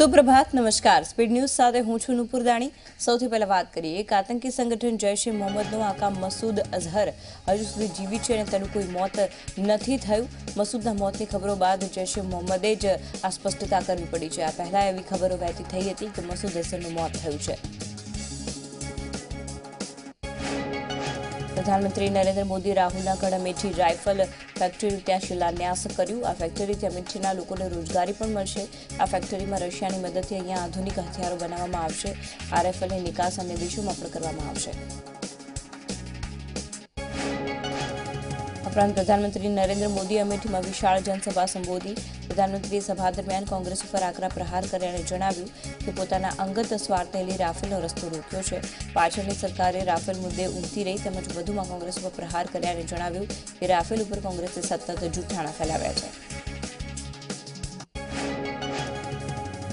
સુપ્રભાત નમસ્કાર speed news સાથે હું છું નુપુર દાણી। સૌથી પહેલા વાત કરીએ એક આતંકી સંગઠન જૈશ એ મોહમ્મદનો આકા મસૂદ અઝહર હજુ સુધી જીવિત છે અને તેનું કોઈ મોત નથી થયું। મસૂદના મોતની ખબરો બાદ જૈશ એ મોહમ્મદે જ આ સ્પષ્ટતા કરવી પડી છે। આ પહેલા એવી ખબરો વહેતી થઈ હતી કે મસૂદ અઝહરનું મોત થયું છે। प्रधानमंत्री नरेंद्र मोदी राहुलना गढ़ अमेठी राइफल फैक्टरी ત્યાં શિલાન્યાસ કર્યું। આ ફેક્ટરીથી અમેઠીના લોકોને રોજગારી પણ મળશે। આ ફેક્ટરીમાં રશિયાની મદદથી અહીંયા આધુનિક હથિયારો બનાવવામાં આવશે। આ રાઇફલની નિકાસ અન્ય દેશોમાં પણ કરવામાં આવશે। ઉપરાંત પ્રધાનમંત્રી નરેન્દ્ર મોદી અમેઠીમાં વિશાળ જનસભા સંબોધી। પ્રધાનમંત્રીએ સભા દરમિયાન કોંગ્રેસ ઉપર આકરા પ્રહાર કર્યા અને જણાવ્યું કે પોતાના અંગત સ્વાર્થને લઈ રાફેલનો રસ્તો રોક્યો છે। પાછળની સરકારે રાફેલ મુદ્દે ઊંઘતી રહી તેમજ વધુમાં કોંગ્રેસ ઉપર પ્રહાર કર્યા અને જણાવ્યું કે રાફેલ ઉપર કોંગ્રેસે સતત જૂઠાણા ફેલાવ્યા છે।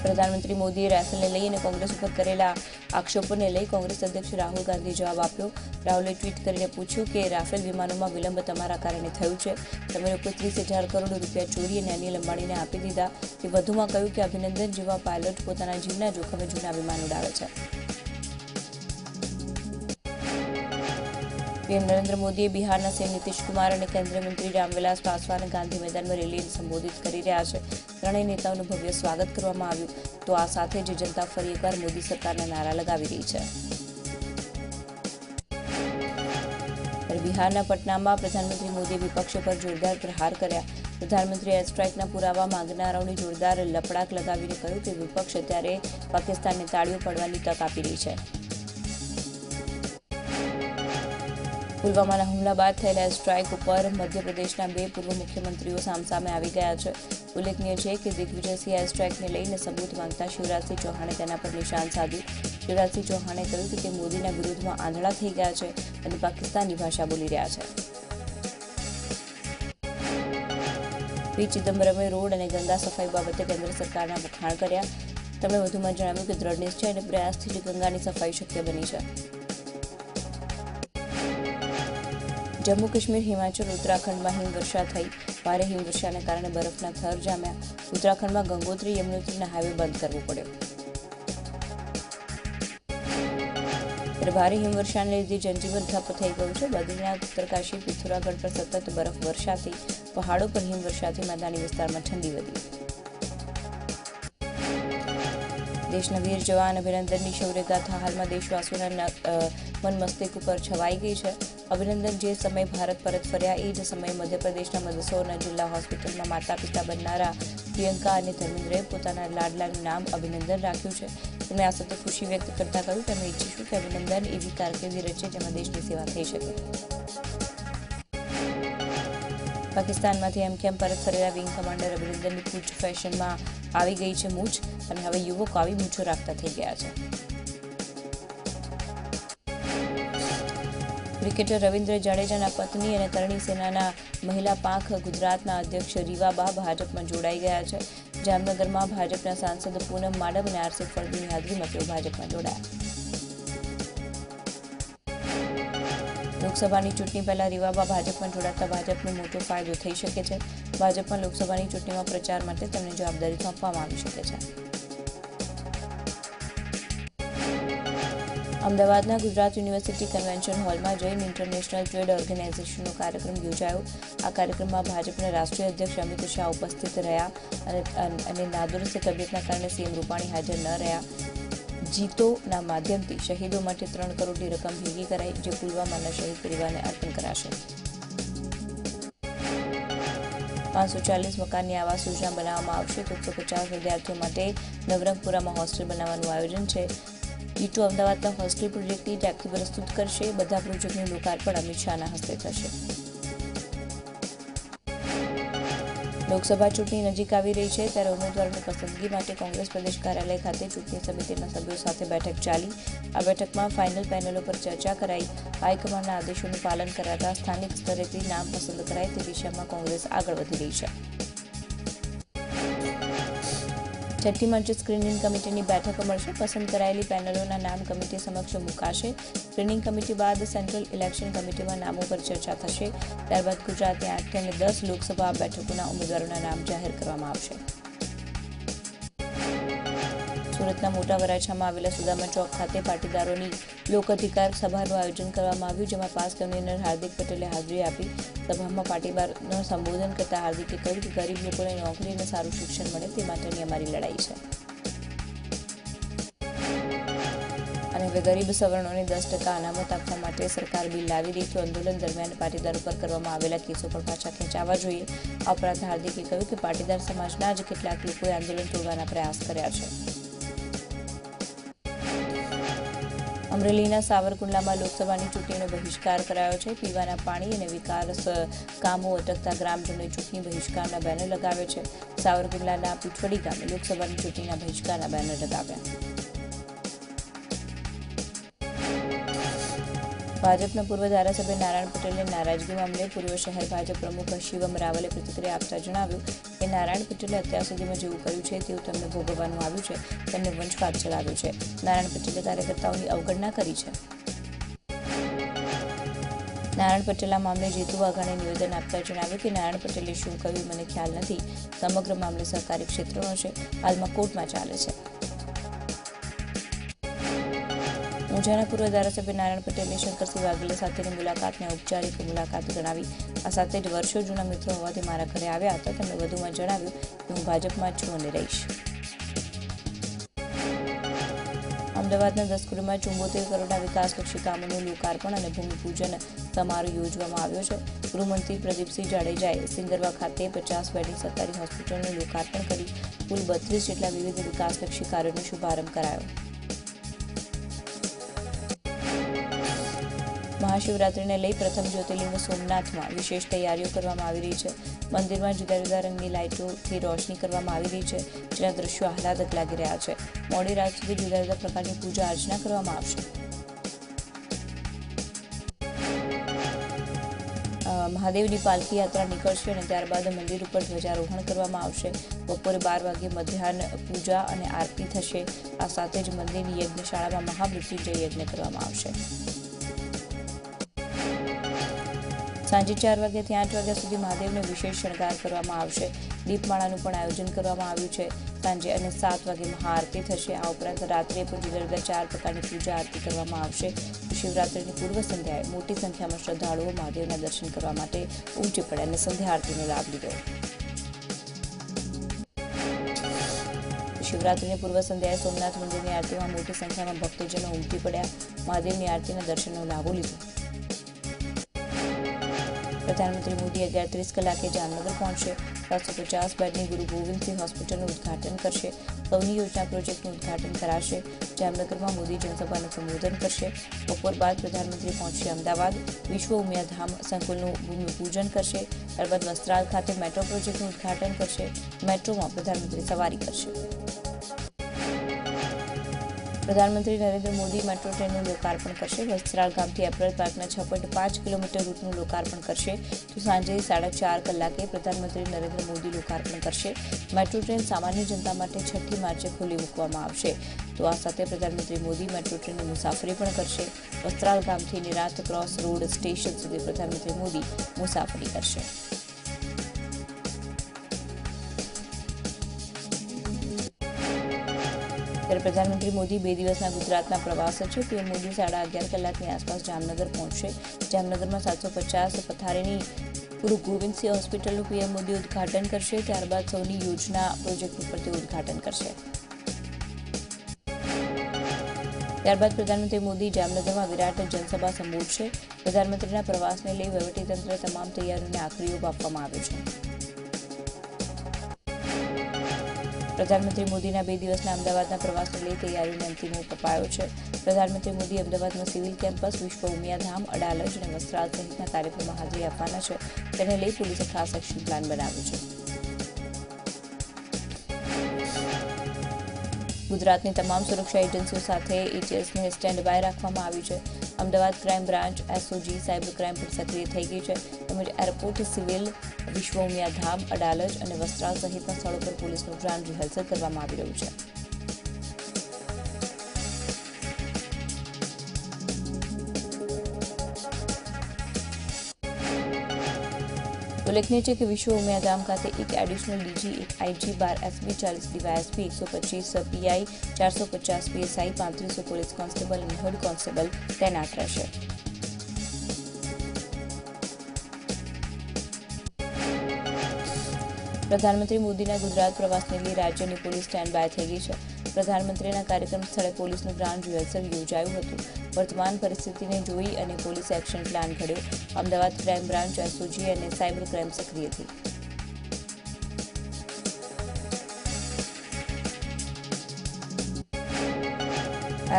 પ્રધાનમંત્રી મોદીએ રાફેલને લઈ અને કોંગ્રેસ ઉપર કરેલા આક્ષેપોને લઈ કોંગ્રેસ અધ્યક્ષ રાહુલ ગાંધીએ જવાબ આપ્યો। રાહુલે ટ્વીટ કરીને પૂછ્યું કે રાફેલ વિમાનોમાં વિલંબ તમારા કારણે થયું છે। તમે લોકો 30,000 કરોડ રૂપિયા ચોરી અને અનિલ અંબાણીને આપી દીધા। તે વધુમાં કહ્યું કે અભિનંદન જેવા પાયલટ પોતાના જીવના જોખમે જૂના વિમાન ઉડાવે છે। પીએમ નરેન્દ્ર મોદીએ બિહારના સીએમ નીતિશ કુમાર અને કેન્દ્રીય મંત્રી રામવિલાસ પાસવાન ગાંધી મેદાનમાં રેલીને સંબોધિત કરી રહ્યા છે। ત્રણેય નેતાઓનું ભવ્ય સ્વાગત કરવામાં આવ્યું તો આ સાથે જ જનતા ફરી એકવાર મોદી સરકારના નારા લગાવી રહી છે। બિહારના પટનામાં પ્રધાનમંત્રી મોદીએ વિપક્ષ પર જોરદાર પ્રહાર કર્યા। પ્રધાનમંત્રીએ એર સ્ટ્રાઇકના પુરાવા માંગનારાઓની જોરદાર લપડાક લગાવીને કહ્યું કે વિપક્ષ અત્યારે પાકિસ્તાનને તાળીઓ પાડવાની તક આપી રહી છે। પુલવામાના હુમલા બાદ થયેલા એર સ્ટ્રાઇક ઉપર મધ્યપ્રદેશના 2 પૂર્વ મુખ્યમંત્રીઓ સામસામે આવી ગયા છે। ઉલ્લેખનીય છે કે દિગ્વિજયસિંહ એર સ્ટ્રાઇકને લઈને સબૂત માંગતા શિવરાજસિંહ ચૌહાણે તેના પર નિશાન સાધ્યું। શિવરાજસિંહ ચૌહાણે કહ્યું કે તે મોદીના વિરોધમાં આંધળા થઈ ગયા છે અને પાકિસ્તાની ભાષા બોલી રહ્યા છે। પી ચિદમ્બરમે રોડ અને ગંગા સફાઈ બાબતે કેન્દ્ર સરકારના વખાણ કર્યા। તેમણે વધુમાં જણાવ્યું કે દ્રઢ નિશ્ચય અને પ્રયાસથી જ ગંગાની સફાઈ શક્ય બની છે। જમ્મુ કાશ્મીર હિમાચલ ઉત્તરાખંડમાં હિમવર્ષા થઈ। ભારે હિમવર્ષાને કારણે બરફના થર જામ્યા। ઉત્તરાખંડમાં ગંગોત્રી યમનોત્રીના હાઈવે બંધ કરવો પડ્યો। ભારે હિમવર્ષાને લીધે જનજીવન ઠપ થઈ ગયું છે। બદ્રીનાથ ઉત્તરકાશી પિથોરાગઢ પર સતત બરફ વર્ષાથી પહાડો પર હિમવર્ષાથી મેદાની વિસ્તારમાં ઠંડી વધી। દેશના વીર જવાન અભિનંદનની શૌર્યગાથા હાલમાં દેશવાસીઓના મન મસ્તિષ્ક ઉપર છવાઈ ગઈ છે। અભિનંદન જે સમયે ભારત પરત ફર્યા એ જ સમયે મધ્યપ્રદેશના મંદસૌરના જિલ્લા હોસ્પિટલમાં માતા પિતા બનનારા પ્રિયંકા અને ધર્મેન્દ્રએ પોતાના લાડલાનું નામ અભિનંદન રાખ્યું છે। તેમણે આ સાથે ખુશી વ્યક્ત કરતા કહ્યું કે અમે ઈચ્છીશું કે અભિનંદન એવી કારકિર્દી રચે જેમાં દેશની સેવા થઈ શકે। પાકિસ્તાનમાંથી એમકેમ પરત ફરેલા વિંગ કમાન્ડર અભિનંદનની પૂંછ ફેશનમાં આવી ગઈ છે મૂછ અને હવે યુવકો આવી મૂછો રાખતા થઈ ગયા છે। ક્રિકેટર રવિન્દ્ર જાડેજાના પત્ની અને તરણી સેનાના મહિલા પાંખ ગુજરાતના અધ્યક્ષ રીવાબા ભાજપમાં જોડાઈ ગયા છે। જામનગરમાં ભાજપના સાંસદ પૂનમ માડમ અને આરસી ફળદુની હાજરીમાં તેઓ ભાજપમાં જોડાયા। લોકસભાની ચૂંટણી પહેલા રીવાબા ભાજપમાં જોડાતા ભાજપનો મોટો ફાયદો થઈ શકે છે। ભાજપમાં લોકસભાની ચૂંટણીમાં પ્રચાર માટે તેમને જવાબદારી સોંપવામાં આવી શકે છે। અમદાવાદના ગુજરાત યુનિવર્સિટી કન્વેન્શન હોલમાં જૈન ઇન્ટરનેશનલ ટ્રેડ ઓર્ગેનાઇઝેશનનો કાર્યક્રમ યોજાયો। આ કાર્યક્રમમાં ભાજપના રાષ્ટ્રીય અધ્યક્ષ અમિત શાહ ઉપસ્થિત રહ્યા અને નાદુરસ્ત તબિયતના કારણે સીએમ રૂપાણી હાજર ન રહ્યા। જીતોના માધ્યમથી શહીદો માટે 3 કરોડની રકમ ભેગી કરાઈ જે પુલવામાના શહીદ પરિવારને અર્પણ કરાશે। 540 મકાનની આવાસ યોજના બનાવવામાં આવશે તો 150 વિદ્યાર્થીઓ માટે નવરંગપુરામાં હોસ્ટેલ બનાવવાનું આયોજન છે। ઈટો અમદાવાદના હોસ્ટેલ પ્રોજેક્ટની ઝાંખી પ્રસ્તુત કરશે। બધા પ્રોજેક્ટનું લોકાર્પણ અમિત શાહના હસ્તે થશે। લોકસભા ચૂંટણી નજીક આવી રહી છે ત્યારે ઉમેદવારોની પસંદગી માટે કોંગ્રેસ પ્રદેશ કાર્યાલય ખાતે ચૂંટણી સમિતિના સભ્યો સાથે બેઠક ચાલી। આ બેઠકમાં ફાઇનલ પેનલો પર ચર્ચા કરાઈ। હાઈકમાન્ડના આદેશોનું પાલન કરાતા સ્થાનિક સ્તરેથી નામ પસંદ કરાય તે દિશામાં કોંગ્રેસ આગળ વધી રહી છે। છઠ્ઠી મંચ સ્ક્રીનિંગ કમિટીની બેઠકો મળશે। પસંદ કરાયેલી પેનલોના નામ કમિટી સમક્ષ મુકાશે। સ્ક્રીનિંગ કમિટી બાદ સેન્ટ્રલ ઇલેક્શન કમિટીમાં નામો પર ચર્ચા થશે। ત્યારબાદ ગુજરાતની 8 અને 10 લોકસભા બેઠકોના ઉમેદવારોના નામ જાહેર કરવામાં આવશે। સુરતના મોટા વરાછામાં આવેલા સુદામા ચોક ખાતે પાટીદારોની લોક અધિકાર સભાનું આયોજન કરવામાં આવ્યું, જેમાં પાસ કન્વીનર હાર્દિક પટેલે હાજરી આપી. સભામાં પાટીદારોને સંબોધન કરતા હાર્દિકે કહ્યું કે ગરીબ લોકોને નોકરી અને સારું શિક્ષણ મળે તે માટેની અમારી લડાઈ છે. અને હવે ગરીબ સવર્ણોને 10% અનામત આપવા માટે સરકાર બિલ લાવી દે તો આંદોલન દરમિયાન પાટીદારો પર કરવામાં આવેલા કેસો પણ પાછા ખેંચાવા જોઈએ. આ ઉપરાંત હાર્દિકે કહ્યું કે પાટીદાર સમાજના જ કેટલાક લોકોએ આંદોલન તોડવાના પ્રયાસ કર્યા છે. અમરેલીના સાવરકુંડલામાં લોકસભાની ચૂંટણીનો બહિષ્કાર કરાયો છે. પીવાના પાણી અને વિકાસ કામો અટકતા ગ્રામજનોએ ચૂંટણી બહિષ્કારના બેનર લગાવ્યા છે. સાવરકુંડલાના પીઠવડી ગામે લોકસભાની ચૂંટણીના બહિષ્કારના બેનર લગાવ્યા. ભાજપના પૂર્વ ધારાસભ્ય નારાયણ પટેલની નારાજગી મામલે પૂર્વ શહેર ભાજપ પ્રમુખ શિવમ રાવલે પ્રતિક્રિયા આપતા જણાવ્યું કે નારાયણ પટેલે અત્યાર સુધીમાં જેવું કર્યું છે તેવું તેમને ભોગવવાનું આવ્યું છે. તેમને વંશવાદ ચલાવ્યો છે. નારાયણ પટેલે કાર્યકર્તાઓની અવગણના કરી છે. નારાયણ પટેલ આ મામલે જેતુ વાઘાણીએ નિવેદન આપતા જણાવ્યું કે નારાયણ પટેલે શું કહ્યું મને ખ્યાલ નથી. સમગ્ર મામલે સહકારી ક્ષેત્રનો છે. હાલમાં કોર્ટમાં ચાલે છે. ઊંઝાના પૂર્વ ધારાસભ્ય નારાયણ પટેલે શંકરસિંહ વાઘેલા સાથેની મુલાકાતને ઔપચારિક મુલાકાત ગણાવી. આ સાથે જ વર્ષો જૂના મિત્રો હોવાથી મારા ઘરે આવ્યા હતા. તેમણે વધુમાં જણાવ્યું કે હું ભાજપમાં છું અને રહીશ. અમદાવાદના 10 કરોડમાં 74 કરોડના વિકાસલક્ષી કામોનું લોકાર્પણ અને ભૂમિપૂજન સમારોહ યોજવામાં આવ્યો છે. ગૃહમંત્રી પ્રદીપસિંહ જાડેજાએ સિંગરવા ખાતે 50 બેડની સરકારી હોસ્પિટલનું લોકાર્પણ કરી કુલ 32 જેટલા વિવિધ વિકાસલક્ષી કાર્યોનો શુભારંભ કરાયો. મહાશિવરાત્રિને લઈ પ્રથમ જ્યોતિર્લિંગ સોમનાથમાં વિશેષ તૈયારીઓ કરવામાં આવી રહી છે. મંદિરમાં જુદા જુદા રંગની લાઇટોથી રોશની કરવામાં આવી રહી છે, જેના દ્રશ્યો આહલાદક લાગી રહ્યા છે. મોડી રાત સુધી જુદા જુદા પ્રકારની પૂજા અર્ચના કરવામાં આવશે. મહાદેવની પાલખી યાત્રા નીકળશે અને ત્યારબાદ મંદિર ઉપર ધ્વજારોહણ કરવામાં આવશે. બપોરે 12 વાગ્યે મધ્યાહન પૂજા અને આરતી થશે. આ સાથે જ મંદિરની યજ્ઞશાળામાં મહામૃત્યુંજય યજ્ઞ કરવામાં આવશે. સાંજે 4 વાગ્યાથી 8 વાગ્યા સુધી મહાદેવને વિશેષ શણગાર કરવામાં આવશે. દીપમાળાનું પણ આયોજન કરવામાં આવ્યું છે. સાંજે અને 7 વાગે મહાઆરતી થશે. આ ઉપરાંત રાત્રે પણ જુદા જુદા 4 પ્રકારની પૂજા આરતી કરવામાં આવશે. શિવરાત્રિની પૂર્વ સંધ્યાએ મોટી સંખ્યામાં શ્રદ્ધાળુઓ મહાદેવના દર્શન કરવા માટે ઉમટી પડ્યા અને સંધ્યા આરતીનો લાભ લીધો. શિવરાત્રિની પૂર્વ સંધ્યાએ સોમનાથ મંદિરની આરતીમાં મોટી સંખ્યામાં ભક્તજનો ઉમટી પડ્યા. મહાદેવની આરતીના દર્શનનો લાભો લીધો. પ્રધાનમંત્રી મોદી 11:30 કલાકે જામનગર પહોંચશે. 750 બેડની ગુરુ ગોવિંદસિંહ હોસ્પિટલનું ઉદ્ઘાટન કરશે. સૌની યોજના પ્રોજેક્ટનું ઉદ્ઘાટન કરાશે. જામનગરમાં મોદી જનસભાનું સંબોધન કરશે. બપોર બાદ પ્રધાનમંત્રી પહોંચશે અમદાવાદ. વિશ્વ ઉમિયાધામ સંકુલનું ભૂમિપૂજન કરશે. ત્યારબાદ વસ્ત્રાલ ખાતે મેટ્રો પ્રોજેક્ટનું ઉદ્ઘાટન કરશે. મેટ્રોમાં પ્રધાનમંત્રી સવારી કરશે. પ્રધાનમંત્રી નરેન્દ્ર મોદી મેટ્રો ટ્રેનનું લોકાર્પણ કરશે. વસ્ત્રાલ ગામથી એપરલ પાર્કના 6.5 કિલોમીટર રૂટનું લોકાર્પણ કરશે. તો સાંજે 4:30 કલાકે પ્રધાનમંત્રી નરેન્દ્ર મોદી લોકાર્પણ કરશે. મેટ્રો ટ્રેન સામાન્ય જનતા માટે 6મી માર્ચે ખુલ્લી મૂકવામાં આવશે. તો આ સાથે પ્રધાનમંત્રી મોદી મેટ્રો ટ્રેનની મુસાફરી પણ કરશે. વસ્ત્રાલ ગામથી નિરાંત ક્રોસ રોડ સ્ટેશન સુધી પ્રધાનમંત્રી મોદી મુસાફરી કરશે. ત્યારે પ્રધાનમંત્રી મોદી 2 દિવસના ગુજરાતના પ્રવાસ છે. પીએમ મોદી 11:30 કલાકની આસપાસ જામનગર પહોંચશે. જામનગરમાં 750 પથારીની ગુરુ ગોવિંદસિંહ હોસ્પિટલનું પીએમ મોદી ઉદ્ઘાટન કરશે. ત્યારબાદ સૌની યોજના પ્રોજેક્ટ ઉપર તે ઉદ્ઘાટન કરશે. ત્યારબાદ પ્રધાનમંત્રી મોદી જામનગરમાં વિરાટ જનસભા સંબોધશે. પ્રધાનમંત્રીના પ્રવાસને લઈ વહીવટીતંત્ર તમામ તૈયારીઓને આખરી ઓપ આપવામાં આવ્યો છે. પ્રધાનમંત્રી મોદીના 2 દિવસના અમદાવાદના પ્રવાસને લઈ તૈયારીઓને અંતિમ ઓપ અપાયો છે. પ્રધાનમંત્રી મોદી અમદાવાદમાં સિવિલ કેમ્પસ, વિશ્વ ઉમિયાધામ, અડાલજ અને વસ્ત્રાલ સહિતના કાર્યક્રમમાં હાજરી આપવાના છે. તેને લઈ પોલીસે ખાસ એક્શન પ્લાન બનાવ્યો છે. ગુજરાતની તમામ સુરક્ષા એજન્સીઓ સાથે એટીએસને સ્ટેન્ડ બાય રાખવામાં આવી છે. Ahmedabad crime branch, SOG, cyber crime પણ સક્રિય થઈ ગઈ છે. તેમજ એરપોર્ટ, સિવિલ, વિશ્વ ઉમિયાધામ, અડાલજ અને વસ્ત્રાલ સહિતના સ્થળો પર પોલીસનું ગ્રાઉન્ડ રિહર્સલ કરવામાં આવી રહ્યું છે. उल्लेखनीय है कि विश्व उमियाधाम खाते एक एडिशनल डीजी, एक IG, 12 SP, 40 DySP, 125 pi, 450 PSI, 3500 police constable અને હેડ કોન્સ્ટેબલ તૈનાત રહેશે. પ્રધાનમંત્રી મોદીના ગુજરાત પ્રવાસને લઈ રાજ્યની પોલીસ સ્ટેન્ડ બાય થઈ ગઈ છે. પ્રધાનમંત્રીના કાર્યક્રમ સ્થળે પોલીસનું ગ્રાઉન્ડ રિહર્સલ યોજાયું હતું. વર્તમાન પરિસ્થિતિને જોઈ અને પોલીસે એક્શન પ્લાન ઘડ્યો. અમદાવાદ ક્રાઇમ બ્રાન્ચ, એસઓજી અને સાયબર ક્રાઇમ સક્રિય થઈ.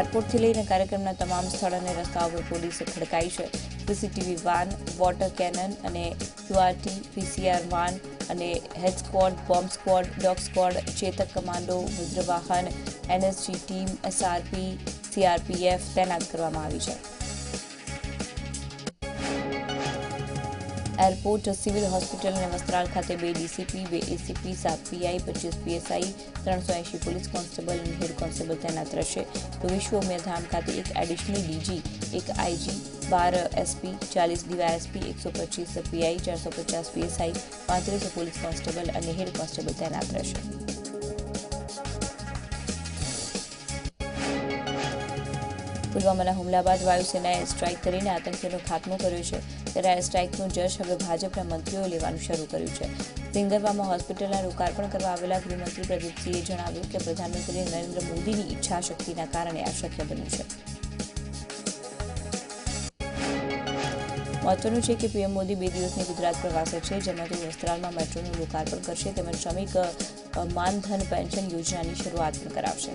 એરપોર્ટથી લઈને કાર્યક્રમના તમામ સ્થળ અને રસ્તાઓ પર પોલીસે ખડકાઈ છે. સીસીટીવી વાન, વોટર કેનન અને ક્યુઆરટી, પીસીઆર વાન અને head squad, bomb squad, dog squad, Chetak commando, વજ્રવાહન, એનએસજી ટીમ, એસઆરપી, સીઆરપીએફ તૈનાત કરવામાં આવી છે. એરપોર્ટ, સિવિલ હોસ્પિટલ અને વસ્ત્રાલ ખાતે 2 DCP, 2 ACP, 7 PI, 25 PSI, 380 police constable અને હેડ કોન્સ્ટેબલ તૈનાત રહેશે. તો વિશ્વ ઉમિયાધામ ખાતે એક એડિશનલ ડીજી, એક IG, 12 SP, 40 DYSP, 125 PI, 450 PSI, 3500 police constable અને હેડ કોન્સ્ટેબલ તૈનાત રહેશે. પુલવામાના હુમલા બાદ વાયુસેનાએ સ્ટ્રાઇક કરીને આતંકીઓનો ખાત્મો કર્યો છે. ત્યારે આ સ્ટ્રાઇકનું જશ હવે ભાજપના મંત્રીઓએ લેવાનું શરૂ કર્યું છે. સિંગરવામાં હોસ્પિટલના લોકાર્પણ કરવા આવેલા ગૃહમંત્રી પ્રદીપસિંહે જણાવ્યું કે પ્રધાનમંત્રી નરેન્દ્ર મોદીની ઈચ્છાશક્તિના કારણે આ શક્ય બન્યું છે. મહત્વનું છે કે પીએમ મોદી 2 દિવસની ગુજરાત પ્રવાસે છે, જેમાં તેઓ વસ્ત્રાલમાં મેટ્રોનું લોકાર્પણ કરશે તેમજ શ્રમિક માનધન પેન્શન યોજનાની શરૂઆત પણ કરાવશે.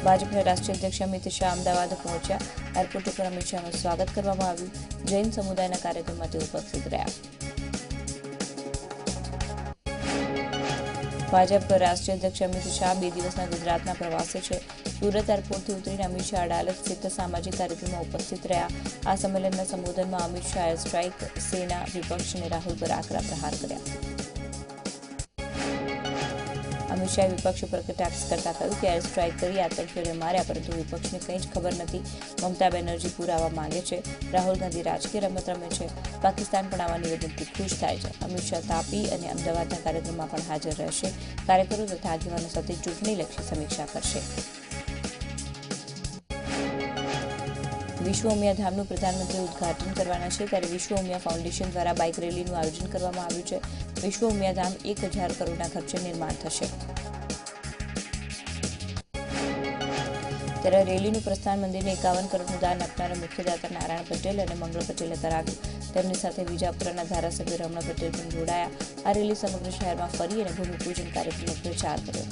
ભાજપના રાષ્ટ્રીય અધ્યક્ષ અમિત શાહ અમદાવાદ પહોંચ્યા. એરપોર્ટ ઉપર અમિત શાહનું સ્વાગત કરવામાં આવ્યું. જૈન સમુદાયના કાર્યક્રમમાં તેઓ ઉપસ્થિત રહ્યા. ભાજપ રાષ્ટ્રીય અધ્યક્ષ અમિત શાહ 2 દિવસના ગુજરાતના પ્રવાસે છે. સુરત એરપોર્ટથી ઉતરીને અમિત શાહ અડાલજ સ્થિત સામાજિક કાર્યક્રમમાં ઉપસ્થિત રહ્યા. આ સંમેલનના સંબોધનમાં અમિત શાહે સ્ટ્રાઇક, સેના, વિપક્ષ અને રાહુલ પર આકરા પ્રહાર કર્યા. અમિત શાહે વિપક્ષ ઉપર કટાક્ષ કરતા કહ્યું કે એર સ્ટ્રાઇક કરી આતંકીઓને માર્યા, પરંતુ વિપક્ષને કંઈ જ ખબર નથી. મમતા બેનર્જી પુરાવા માંગે છે. રાહુલ ગાંધી રાજકીય રમત રમે છે. પાકિસ્તાન પણ આવા નિવેદનથી ખુશ થાય છે. અમિત શાહ તાપી અને અમદાવાદના કાર્યક્રમમાં પણ હાજર રહેશે. કાર્યકરો તથા આગેવાનો સાથે ચૂંટણીલક્ષી સમીક્ષા કરશે. વિશ્વ ઉમિયાધામનું પ્રધાનમંત્રી ઉદ્ઘાટન કરવાના છે. ત્યારે વિશ્વ ઉમિયા ફાઉન્ડેશન દ્વારા બાઇક રેલીનું આયોજન કરવામાં આવ્યું છે. વિશ્વ ઉમિયાધામ 1000 કરોડના ખર્ચે નિર્માણ થશે. ત્યારે રેલીનું પ્રસ્થાન મંદિરને 51 કરોડનું દાન આપનારા મુખ્યદાતા નારાયણ પટેલ અને મંગળ પટેલે કરાવ્યું. તેમની સાથે વિજાપુરાના ધારાસભ્ય રમણ પટેલ પણ જોડાયા. આ રેલી સમગ્ર શહેરમાં ફરી અને ભૂમિપૂજન કાર્યક્રમનો પ્રચાર કર્યો.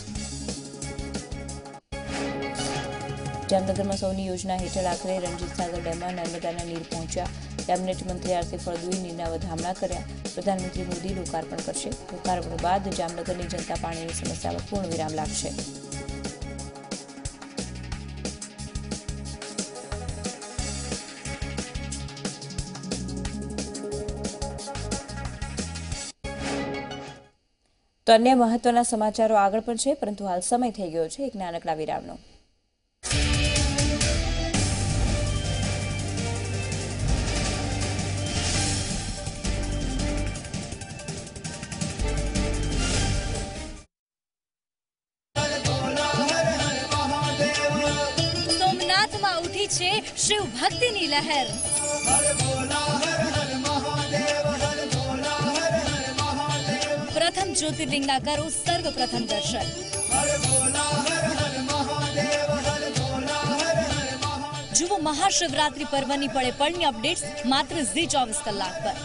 જામનગરમાં સૌની યોજના હેઠળ આખરે રણજીત સાગર ડેમમાં નર્મદાના નીર પહોંચ્યા. કેબિનેટ મંત્રી આરસી ફળદુએ નીરના વધામણા કર્યા. પ્રધાનમંત્રી મોદી લોકાર્પણ કરશે. લોકાર્પણ બાદ જામનગરની જનતા પાણીની સમસ્યા પર પૂર્ણ વિરામ લાગશે. તો અન્ય મહત્વના સમાચારો આગળ પણ છે, પરંતુ હાલ સમય થઈ ગયો છે એક નાનકડા વિરામનો. સોમનાથમાં ઉઠી છે શિવ ભક્તિની લહેર. પ્રથમ જ્યોતિર્લિંગના કરો સર્વપ્રથમ દર્શન. જુઓ મહાશિવરાત્રી પર્વની પળે પળની અપડેટ્સ માત્ર ઝી 24 કલાક પર.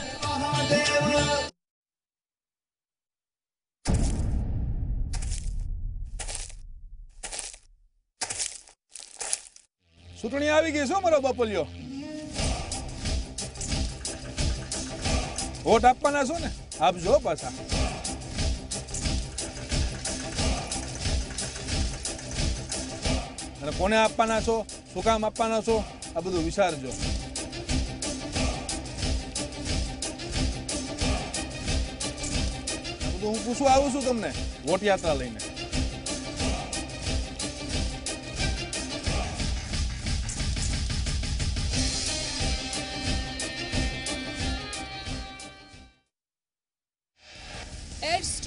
ચૂંટણી આવી ગઈ છો મારો બપોલિયો. વોટ આપવાના છો ને, આપજો પાછા. અને કોને આપવાના છો, શું કામ આપવાના છો, આ બધું વિચારજો. બધું હું પૂછવા આવું છું તમને વોટ યાત્રા લઈને.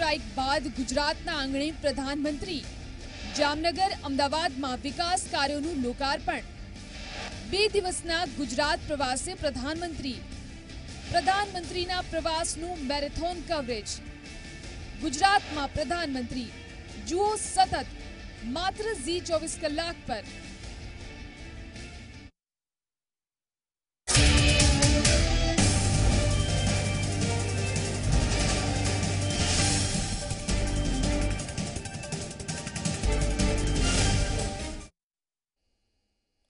સ્ટ્રાઇક બાદ ગુજરાતના આંગણે પ્રધાનમંત્રી, જામનગર અમદાવાદમાં વિકાસ કાર્યોનું લોકાર્પણ, 2 દિવસના ગુજરાત પ્રવાસે પ્રધાનમંત્રીના પ્રવાસનું મેરેથોન કવરેજ. ગુજરાતમાં પ્રધાનમંત્રી જુઓ સતત માત્ર ઝી 24 કલાક પર.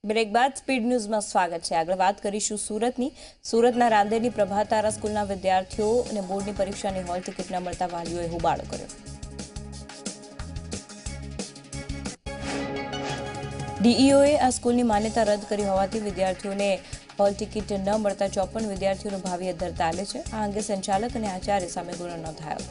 બ્રેક બાદ સ્પીડ ન્યૂઝમાં સ્વાગત છે. આગળ વાત કરીશું સુરતની. સુરતના રાંદેરની પ્રભાતારા સ્કૂલના વિદ્યાર્થીઓ અને બોર્ડની પરીક્ષાની હોલ ટિકિટ ન મળતા વાલીઓએ હોબાળો કર્યો. ડીઈઓએ આ સ્કૂલની માન્યતા રદ કરી હોવાથી વિદ્યાર્થીઓને હોલ ટિકિટ ન મળતા 54 વિદ્યાર્થીઓનું ભાવિ અધ્ધર ચાલે છે. આ અંગે સંચાલક અને આચાર્ય સામે ગુનો નોંધાયો.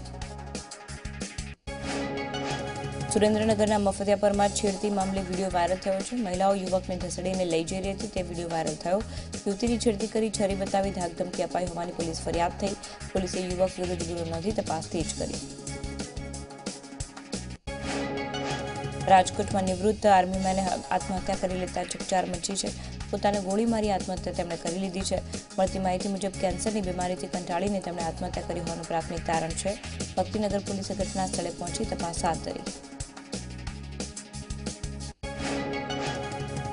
સુરેન્દ્રનગરના મફતિયાપરમાં છેડતી મામલે વિડીયો વાયરલ થયો છે. મહિલાઓ યુવકને ઢસડીને લઈ જઈ રહી હતી તે વિડીયો વાયરલ થયો. યુવતીની છેડતી કરી છરી બતાવી ધાકધમકી અપાઈ હોવાની પોલીસ ફરિયાદ થઈ. પોલીસે યુવક વિરુદ્ધ ગુનો નોંધી તપાસ તેજ કરી. રાજકોટમાં નિવૃત્ત આર્મીમેને આત્મહત્યા કરી લેતા ચકચાર મચી છે. પોતાને ગોળી મારી આત્મહત્યા તેમણે કરી લીધી છે. મળતી માહિતી મુજબ કેન્સરની બીમારીથી કંટાળીને તેમણે આત્મહત્યા કરી હોવાનું પ્રાથમિક તારણ છે. ભક્તિનગર પોલીસે ઘટના સ્થળે પહોંચી તપાસ હાથ ધરી.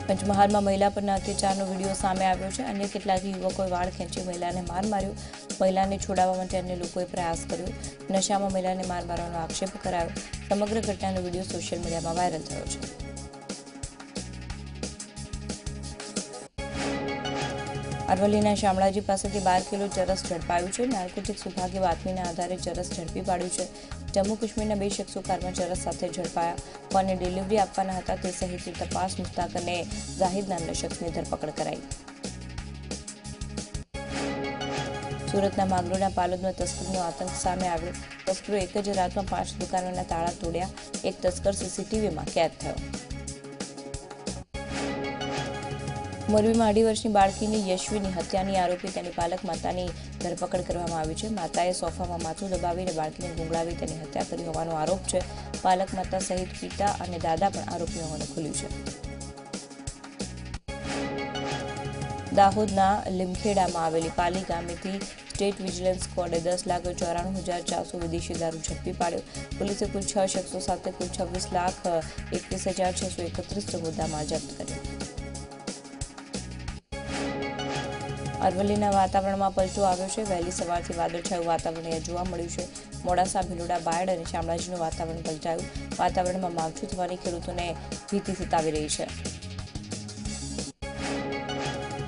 પંચમહાલમાં મહિલા પરના અત્યાચારનો વિડીયો સામે આવ્યો છે. અન્ય કેટલાક યુવકોએ વાળ ખેંચી મહિલાને માર માર્યો. મહિલાને છોડાવવા માટે અન્ય લોકોએ પ્રયાસ કર્યો. નશામાં મહિલાને માર મારવાનો આક્ષેપ કરાયો. સમગ્ર ઘટનાનો વિડીયો સોશિયલ મીડિયામાં વાયરલ થયો છે. અરવલ્લીના શામળાજી પાસેથી 12 કિલો ચરસ ઝડપાયું છે. નાર્કોટિક્સ વિભાગે બાતમીના આધારે ચરસ ઝડપી પાડ્યું છે. જમ્મુ કાશ્મીરના 2 શખ્સો કારમાં ચરસ સાથે ઝડપાયા. કોને ડિલિવરી આપવાના હતા તે સહિતની તપાસ મુસ્તાક અને જાહિદ નામના શખ્સની ધરપકડ કરાઈ. સુરતના માંગરોળના પાલોદમાં તસ્કરીનો આતંક સામે આવ્યો. તસ્કરો એક જ રાતમાં 5 દુકાનોના તાળા તોડ્યા. એક તસ્કર સીસીટીવીમાં કેદ થયો. મોરબીમાં 2.5 વર્ષની બાળકીની યશવીની હત્યાની આરોપી તેની પાલક માતાની ધરપકડ કરવામાં આવી છે. માતાએ સોફામાં માથું દબાવીને બાળકીને ગુંગળાવી તેની હત્યા કરી હોવાનો આરોપ છે. પાલક માતા સહિત પિતા અને દાદા પણ આરોપી હોવાનું ખુલ્યું છે. દાહોદના લીમખેડામાં આવેલી પાલી ગામેથી સ્ટેટ વિજિલન્સ સ્ક્વોડે 10,94,400 વિદેશી દારૂ ઝડપી પાડ્યો. પોલીસે કુલ 6 શખ્સો સાથે કુલ 26,21,631 મુદ્દામાલ જપ્ત કર્યો. અરવલ્લીના વાતાવરણમાં પલટો આવ્યો છે. વહેલી સવારથી વાદળછાયું વાતાવરણ જોવા મળ્યું છે. મોડાસા, ભિલોડા, બાયડ અને શામળાજીનું વાતાવરણ પલટાયું. વાતાવરણમાં માવઠું થવાની ખેડૂતોને ભીતિ સતાવી રહી છે.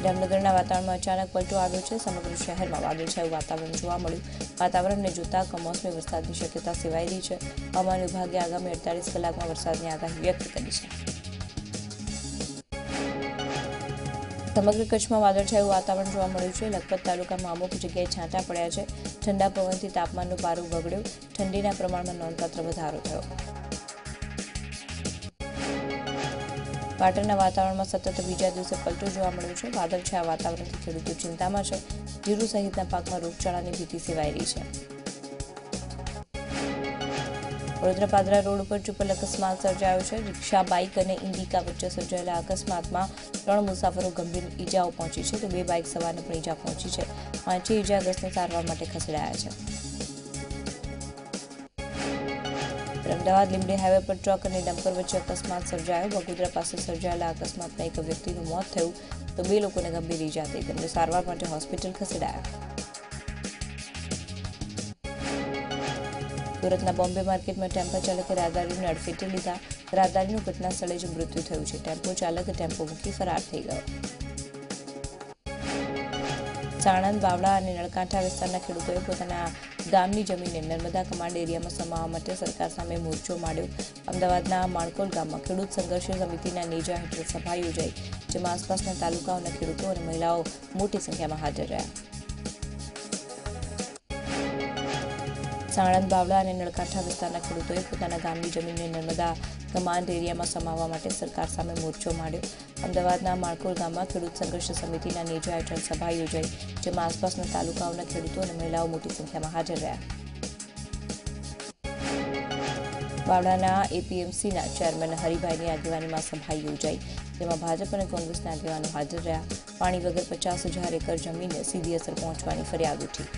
જામનગરના વાતાવરણમાં અચાનક પલટો આવ્યો છે. સમગ્ર શહેરમાં વાદળછાયું વાતાવરણ જોવા મળ્યું. વાતાવરણને જોતા કમોસમી વરસાદની શક્યતા સેવાઈ રહી છે. હવામાન વિભાગે આગામી 48 કલાકમાં વરસાદની આગાહી વ્યક્ત કરી છે. સમગ્ર કચ્છમાં વાદળછાયું વાતાવરણ જોવા મળ્યું છે. લખપત તાલુકામાં અમુક જગ્યાએ છાંટા પડ્યા છે. ઠંડા પવનથી તાપમાનનો પારો બગડ્યો. ઠંડીના પ્રમાણમાં નોંધપાત્ર વધારો થયો. પાટણના વાતાવરણમાં સતત બીજા દિવસે પલટો જોવા મળ્યો છે. વાદળછાયા વાતાવરણથી ખેડૂતો ચિંતામાં છે. જીરું સહિતના પાકમાં રોગચાળાની ભીતિ સેવાઈ રહી છે. વડોદરા પાદરા રોડ ઉપર ટ્રિપલ અકસ્માત સર્જાયો છે. રિક્ષા, બાઇક અને ઇન્ડિકા વચ્ચે સર્જાયેલા અકસ્માતમાં 3 મુસાફરો ગંભીર ઈજાઓ પહોંચી છે તો 2 બાઇક સવારને પણ ઈજા પહોંચી છે. 5 ઈજાગ્રસ્તને સારવાર માટે ખસેડાયા છે. અમદાવાદ લીંબડી હાઈવે પર ટ્રક અને ડમ્પર વચ્ચે અકસ્માત સર્જાયો. બગોદરા પાસે સર્જાયેલા અકસ્માતમાં એક વ્યક્તિનું મોત થયું તો 2 લોકોને ગંભીર ઈજા થઈ. તેમને સારવાર માટે હોસ્પિટલ ખસેડાયા. સુરતના બોમ્બે માર્કેટમાં ટેમ્પો ચાલકે રાહદારીને અડફેટે લીધા. રાહદારીનું ઘટના સ્થળે જ મૃત્યુ થયું છે. ટેમ્પો ચાલક ટેમ્પો મૂકી ફરાર થઈ ગયો. સાણંદ, બાવળા અને નળકાંઠા વિસ્તારના ખેડૂતોએ પોતાના ગામની જમીનને નર્મદા કમાન્ડ એરિયામાં સમાવવા માટે સરકાર સામે મોરચો માંડ્યો. અમદાવાદના માણકોલ ગામમાં ખેડૂત સંઘર્ષ સમિતિના નેજા હેઠળ સભા યોજાઈ, જેમાં આસપાસના તાલુકાઓના ખેડૂતો અને મહિલાઓ મોટી સંખ્યામાં હાજર રહ્યા. સાણંદ, બાવળા અને નળકાંઠા વિસ્તારના ખેડૂતોએ પોતાના ગામની જમીનને નર્મદા કમાન્ડ એરિયામાં સમાવવા માટે સરકાર સામે મોરચો માંડ્યો. અમદાવાદના માણકોલ ગામમાં ખેડૂત સંઘર્ષ સમિતિના નેજા હેઠળ સભા યોજાઈ, જેમાં આસપાસના તાલુકાઓના ખેડૂતો અને મહિલાઓ મોટી સંખ્યામાં હાજર રહ્યા. વાવડાના એપીએમસીના ચેરમેન હરિભાઈની આગેવાનીમાં સભા યોજાઈ, જેમાં ભાજપ અને કોંગ્રેસના આગેવાનો હાજર રહ્યા. પાણી વગર 50,000 એકર જમીનને સીધી અસર પહોંચવાની ફરિયાદ ઉઠી.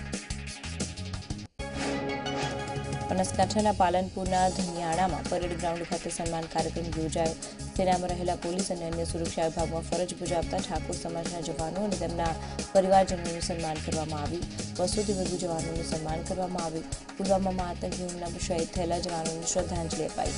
બનાસકાંઠાના પાલનપુરના ધનિયાણામાં પરેડ ગ્રાઉન્ડ ખાતે સન્માન કાર્યક્રમ યોજાયો. સેનામાં રહેલા પોલીસ અને અન્ય સુરક્ષા વિભાગમાં ફરજ બજાવતા ઠાકોર સમાજના જવાનો અને તેમના પરિવારજનોનું સન્માન કરવામાં આવ્યું. 200થી વધુ જવાનોનું સન્માન કરવામાં આવ્યું. પુલવામામાં આતંકી હુમલામાં શહીદ થયેલા જવાનોને શ્રદ્ધાંજલિ અપાઈ.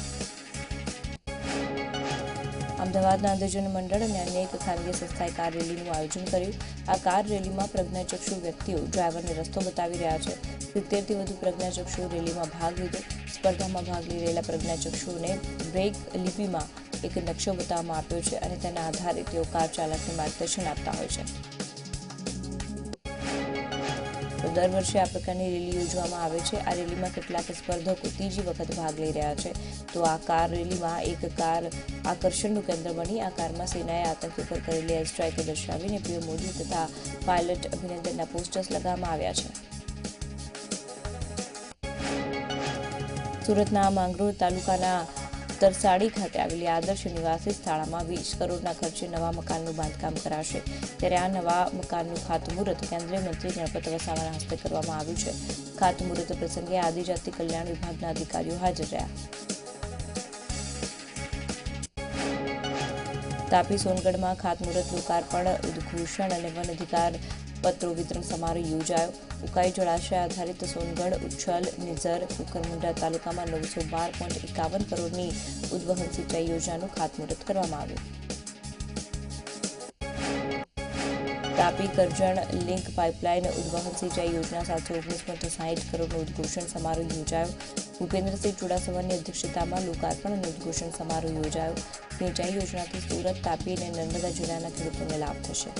અમદાવાદના અંધજન મંડળ અને અન્ય એક ખાનગી સંસ્થાએ કાર રેલીનું આયોજન કર્યું. આ કાર રેલીમાં પ્રજ્ઞાચક્ષુ વ્યક્તિઓ ડ્રાઈવરને રસ્તો બતાવી રહ્યા છે. 70થી વધુ પ્રજ્ઞાચક્ષુઓ રેલીમાં ભાગ લીધો. સ્પર્ધામાં ભાગ લઈ રહેલા પ્રજ્ઞાચક્ષુઓને બ્રેક લિપિમાં એક નકશો બતાવવામાં આવ્યો છે અને તેના આધારે તેઓ કાર ચાલકને માર્ગદર્શન આપતા હોય છે. તો દર વર્ષે આ પ્રકારની રેલી યોજવામાં આવે છે. આ રેલીમાં કેટલાક સ્પર્ધકો ત્રીજી વખત ભાગ લઈ રહ્યા છે. તો આ કાર રેલીમાં એક કાર આકર્ષણનું કેન્દ્ર બની. આ કારમાં સેનાએ આતંકી પર કરેલી એર સ્ટ્રાઇક દર્શાવીને પીએમ મોદી તથા પાયલટ અભિનંદનના પોસ્ટર્સ લગાવવામાં આવ્યા છે. સુરતના માંગરોળ તાલુકાના તરસાડી ખાતે આવેલી આદર્શ નિવાસી શાળામાં 20 કરોડના ખર્ચે નવા મકાનનું બાંધકામ કરાશે. ત્યારે આ નવા મકાનનું ખાતમુહૂર્ત કેન્દ્રીય મંત્રી ગણપત વસાવાના હસ્તે કરવામાં આવ્યું છે. ખાતમુહૂર્ત પ્રસંગે આદિજાતિ કલ્યાણ વિભાગના અધિકારીઓ હાજર રહ્યા. તાપી સોનગઢમાં ખાતમુહૂર્ત, લોકાર્પણ, ઉદ્ઘોષણ અને વન અધિકાર પત્રો વિતરણ સમારોહ યોજાયો. ઉકાઈ જળાશય આધારિત સોનગઢ, ઉચ્છલ, નિઝર, કુકરમુંડા તાલુકામાં 912.51 કરોડની ઉદ્વહન સિંચાઈ યોજનાનું ખાતમુહૂર્ત કરવામાં આવ્યું. તાપી કરજણ લિંક પાઇપલાઇન ઉદ્વહન સિંચાઈ યોજના 719.60 કરોડનો ઉદ્ઘોષણ સમારોહ યોજાયો. ભૂપેન્દ્રસિંહ ચુડાસમાની અધ્યક્ષતામાં લોકાર્પણ અને ઉદ્ઘોષણ સમારોહ યોજાયો. સિંચાઈ યોજનાથી સુરત, તાપી અને નર્મદા જિલ્લાના ખેડૂતોને લાભ થશે.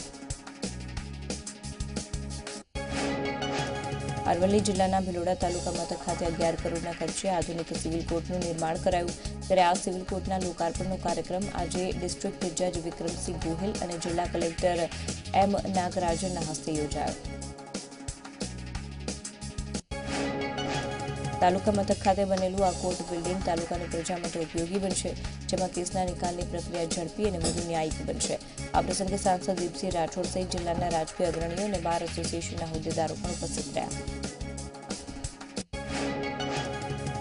અરવલ્લી જિલ્લાના ભિલોડા તાલુકા મથક ખાતે 11 કરોડના ખર્ચે આધુનિક સિવિલ કોર્ટનું નિર્માણ કરાયું. ત્યારે આ સિવિલ કોર્ટના લોકાર્પણનો કાર્યક્રમ આજે ડિસ્ટ્રિક્ટ જજ વિક્રમસિંહ ગોહિલ અને જિલ્લા કલેક્ટર એમ નાગરાજનના હસ્તે યોજાયો. તાલુકા મથક ખાતે બનેલું આ કોર્ટ બિલ્ડિંગ તાલુકાની પ્રજા માટે ઉપયોગી બનશે, જેમાં કેસના નિકાલની પ્રક્રિયા ઝડપી અને વધુ ન્યાયિક બનશે. આ પ્રસંગે સાંસદ દીપસિંહ રાઠોડ સહિત જિલ્લાના રાજકીય અગ્રણીઓ અને બાર એસોસિએશનના હોદ્દેદારો પણ ઉપસ્થિત રહ્યા.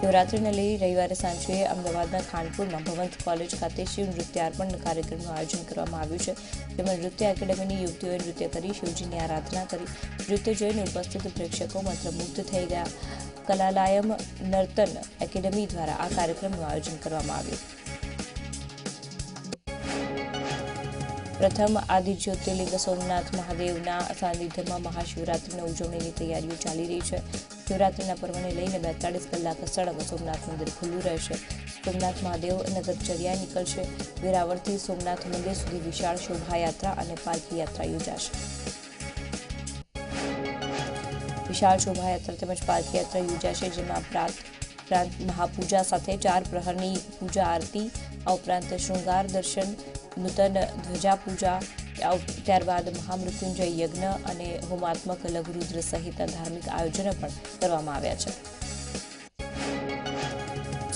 શિવરાત્રીને લઈ રવિવારે સાંજે અમદાવાદના ખાનપુરમાં ભવંત કોલેજ ખાતે શિવ નૃત્યાર્પણ કાર્યક્રમનું આયોજન કરવામાં આવ્યું છે. જેમાં નૃત્ય એકેડેમીની યુવતીઓએ નૃત્ય કરી શિવજીની આરાધના કરી. નૃત્ય જોઈને ઉપસ્થિત પ્રેક્ષકો મંત્રમુગ્ધ થઈ ગયા. કલાલાયમ નર્તન એકેડેમી દ્વારા આ કાર્યક્રમનું આયોજન કરવામાં આવ્યું. પ્રથમ આદિ જ્યોતિર્લિંગ સોમનાથ મહાદેવના સાનિધ્યમાં મહાશિવરાત્રીની ઉજવણીની તૈયારીઓ ચાલી રહી છે. શિવરાત્રીના પર્વને લઈને 42 કલાક સળંગ સોમનાથ મંદિર ખુલ્લું રહેશે. સોમનાથ મહાદેવ નગરચર્યા નીકળશે. વેરાવળથી સોમનાથ મંદિર સુધી વિશાળ શોભાયાત્રા અને પાલખી યાત્રા યોજાશે. વિશાળ શોભાયાત્રા તેમજ પાલખી યાત્રા યોજાશે, જેમાં ઉપરાંત મહાપૂજા સાથે 4 પ્રહરની પૂજા આરતી, આ ઉપરાંત શૃંગાર દર્શન, નૂતન ધ્વજા પૂજા, ત્યારબાદ મહામૃત્યુંજય યજ્ઞ અને હોમાત્મક લઘુરુદ્ર સહિત ધાર્મિક આયોજનો પણ કરવામાં આવ્યા છે.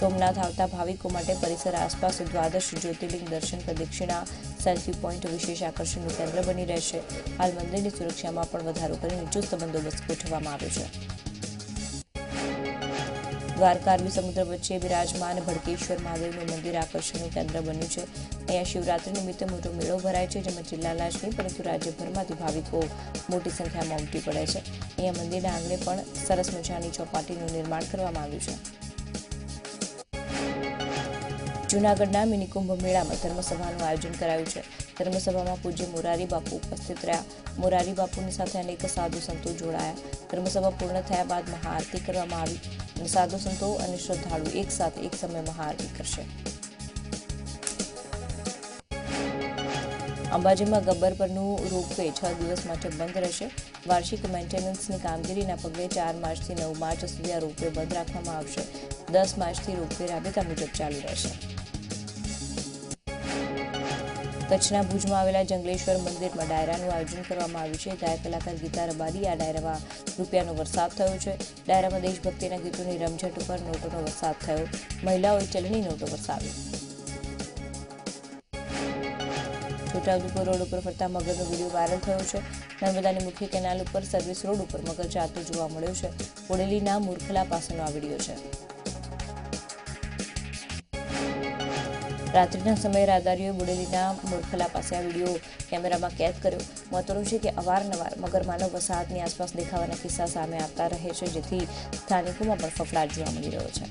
સોમનાથ આવતા ભાવિકો માટે પરિસર આસપાસ દ્વાદશ જ્યોતિર્લિંગ દર્શન પ્રદક્ષિણા સેલ્ફી પોઈન્ટ વિશેષ આકર્ષણનું કેન્દ્ર બની રહેશે. હાલ મંદિરની સુરક્ષામાં પણ વધારો કરીને ચુસ્ત બંદોબસ્ત ગોઠવવામાં આવ્યો છે. દ્વારકા અરબી સમુદ્ર વચ્ચે બિરાજમાન ભડકેશ્વર મહાદેવનું મંદિર આકર્ષણનું કેન્દ્ર બન્યું છે. અહીંયા શિવરાત્રી નિમિત્તે મોટો મેળો ભરાય છે, જેમાં જિલ્લાના જ નહીં પરંતુ રાજ્યભરમાંથી ભાવિકો મોટી સંખ્યામાં ઉમટી પડે છે. અહીંયા મંદિરના આંગણે પણ સરસ મજાની ચોપાટીનું નિર્માણ કરવામાં આવ્યું છે. જૂનાગઢના મિની કુંભ મેળામાં ધર્મસભાનું આયોજન કરાયું છે. ધર્મસભામાં પૂજ્ય મોરારી બાપુ ઉપસ્થિત રહ્યા. મોરારી બાપુની સાથે અનેક સાધુ સંતો જોડાયા. ધર્મસભા પૂર્ણ થયા બાદ મહાઆરતી કરવામાં આવી અને સાધુ સંતો અને શ્રદ્ધાળુ એક સાથે એક સમય મહાઆરતી કરશે. અંબાજીમાં ગબ્બર પરનું રોપવે 6 દિવસ માટે બંધ રહેશે. વાર્ષિક મેન્ટેનન્સની કામગીરીના પગલે 4 માર્ચથી 9 માર્ચ સુધી આ રોપવે બંધ રાખવામાં આવશે. 10 માર્ચથી રોપવે રાબેતા મુજબ ચાલુ રહેશે. કચ્છના ભુજમાં આવેલા જંગલેશ્વર મંદિરમાં ડાયરાનું આયોજન કરવામાં આવ્યું છે. ગાયક કલાકાર ગીતા રબારી આ ડાયરામાં રૂપિયાનો વરસાદ થયો છે. ડાયરામાં દેશભક્તિના ગીતોની રમઝટ ઉપર નોટોનો વરસાદ થયો. મહિલાઓએ ચલણી નોટો વરસાવી. છોટાઉદેપુર રોડ ઉપર ફરતા મગરનો વિડીયો વાયરલ થયો છે. નર્મદાની મુખ્ય કેનાલ ઉપર સર્વિસ રોડ ઉપર મગર ચાલતો જોવા મળ્યો છે. બોડેલીના મુરખલા પાસેનો આ વિડીયો છે. રાત્રિના સમયે રાહદારીઓએ બોડેલીના મુરખલા પાસે આ વિડીયો કેમેરામાં કેદ કર્યો. મહત્વનું છે કે અવારનવાર મગર માનવ વસાહતની આસપાસ દેખાવાના કિસ્સા સામે આવતા રહે છે, જેથી સ્થાનિકોમાં પણ ફફડાટ જોવા મળી રહ્યો છે.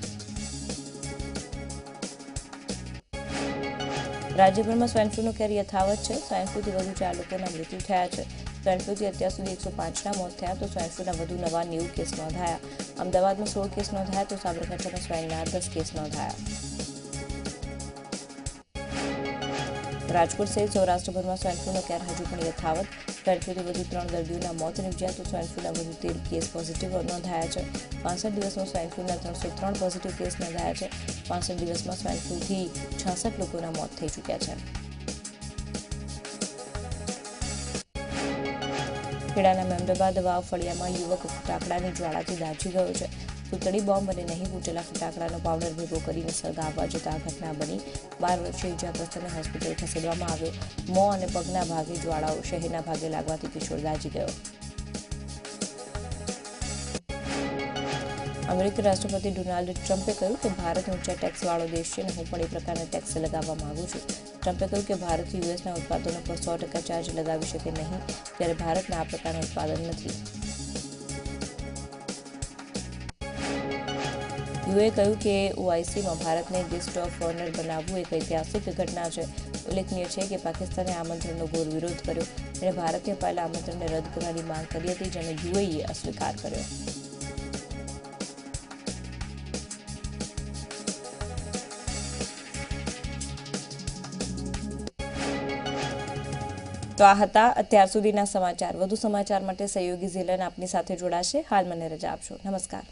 રાજ્યભરમાં સ્વાઇન ફ્લૂનો કેર યથાવત છે. સ્વાઇન ફ્લૂથી વધુ 4 લોકોના મૃત્યુ થયા છે. સ્વાઇન ફ્લૂથી અત્યાર સુધી 105ના મોત થયા, તો સ્વાઇન ફ્લૂના વધુ નવા 90 કેસ નોંધાયા. અમદાવાદમાં 16 કેસ નોંધાયા, તો સાબરકાંઠામાં સ્વાઇનના 10 કેસ નોંધાયા. રાજકોટ સહિત સૌરાષ્ટ્રભરમાં સ્વાઇન ફ્લૂનો કેર હજુ પણ યથાવત. સ્વાઇન ફ્લૂથી વધુ 3 દર્દીઓના મોત નીપજ્યા, તો સ્વાઇન ફ્લૂના વધુ 13 કેસ પોઝિટિવ નોંધાયા છે. 65 દિવસમાં સ્વાઇન ફ્લૂના 303 પોઝિટિવ કેસ નોંધાયા છે. 65 દિવસમાં સ્વાઇન ફ્લૂથી 66 લોકોના મોત થઈ ચૂક્યા છે. ખેડાના મહેમદાબાદ વાવ ફળિયામાં યુવક ફટાકડાની જ્વાળાથી દાઝી ગયો છે. પૂતળી બોમ્બ અને નહીં ફૂટેલા ફટાકડાનો પાવડર ભેગો કરીને સળગાવવા જતાં આ ઘટના બની. 12 વર્ષીય ઇજાગ્રસ્તને હોસ્પિટલ ખસેડવામાં આવ્યો. મોં અને પગના ભાગે જ્વાળાઓ, શહેરના ભાગે લાગવાથી કિશોર દાઝી ગયો. અમેરિકી રાષ્ટ્રપતિ ડોનાલ્ડ ટ્રમ્પે કહ્યું કે ભારત ઊંચા ટેક્સવાળો દેશ છે અને હું પણ એ પ્રકારના ટેક્સ લગાવવા માંગુ છું. ટ્રમ્પે કહ્યું કે ભારત યુએસના ઉત્પાદનો પર 100% ચાર્જ લગાવી શકે નહીં, ત્યારે ભારતના આ પ્રકારનું ઉત્પાદન નથી. યુએ કહ્યું કે ઓઆઈસીમાં ભારતને ગેસ્ટ ઓફ ઓનર બનાવવું એક ઐતિહાસિક ઘટના છે. ઉલ્લેખનીય છે કે પાકિસ્તાને આમંત્રણનો ઘોર વિરોધ કર્યો. તેણે ભારતને અપાયેલા આમંત્રણને રદ કરવાની માંગ કરી હતી, જેને યુએઈએ અસ્વીકાર કર્યો. તો આ હતા અત્યાર સુધીના સમાચાર. વધુ સમાચાર માટે સહયોગી ઝીલન આપની સાથે જોડાશે. હાલ મને રજા આપશો. નમસ્કાર.